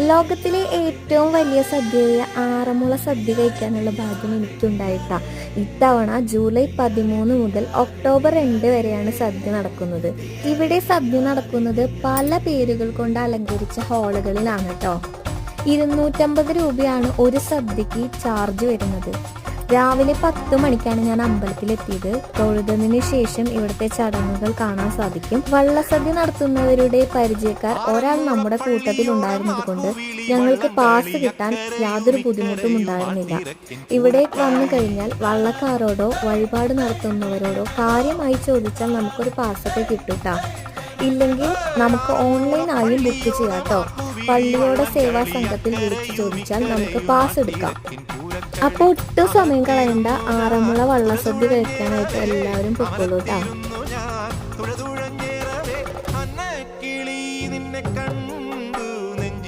ലോകത്തിലെ ഏറ്റവും വലിയ സദ്യയായ ആറന്മുള സദ്യ കഴിക്കാനുള്ള ഭാഗ്യം എനിക്കുണ്ടായിട്ടാ. ഇത്തവണ ജൂലൈ 13 മുതൽ ഒക്ടോബർ 2 വരെയാണ് സദ്യ നടക്കുന്നത്. ഇവിടെ സദ്യ നടക്കുന്നത് പല പേരുകൾ കൊണ്ട് അലങ്കരിച്ച ഹാളുകളിലാണ് കേട്ടോ. 250 രൂപയാണ് ഒരു സദ്യക്ക് ചാർജ് വരുന്നത്. രാവിലെ 10 മണിക്കാണ് ഞാൻ അമ്പലത്തിലെത്തിയത്. തൊഴുതതിന് ശേഷം ഇവിടുത്തെ ചടങ്ങുകൾ കാണാൻ സാധിക്കും. വള്ളസദ്യ നടത്തുന്നവരുടെ പരിചയക്കാർ ഒരാൾ നമ്മുടെ കൂട്ടത്തിൽ ഉണ്ടായിരുന്നത് കൊണ്ട് ഞങ്ങൾക്ക് പാസ് കിട്ടാൻ യാതൊരു ബുദ്ധിമുട്ടും ഉണ്ടായിരുന്നില്ല. ഇവിടെ വന്നു കഴിഞ്ഞാൽ വള്ളക്കാരോടോ വഴിപാട് നടത്തുന്നവരോടോ കാര്യമായി ചോദിച്ചാൽ നമുക്കൊരു പാസ്സൊക്കെ കിട്ടൂട്ടാ. ഇല്ലെങ്കിൽ നമുക്ക് ഓൺലൈനായും ബുക്ക് ചെയ്യാം കേട്ടോ. പള്ളിയോടെ സേവാ സംഘത്തിൽ വിളിച്ച് ചോദിച്ചാൽ നമുക്ക് പാസ് എടുക്കാം. അപ്പോൾ ഒട്ടും സമയം കളയണ്ട, ആറന്മുള വള്ളസദ്യ കഴിക്കാനായിട്ട് എല്ലാവരും പൊക്കോളൂ കേട്ടോ.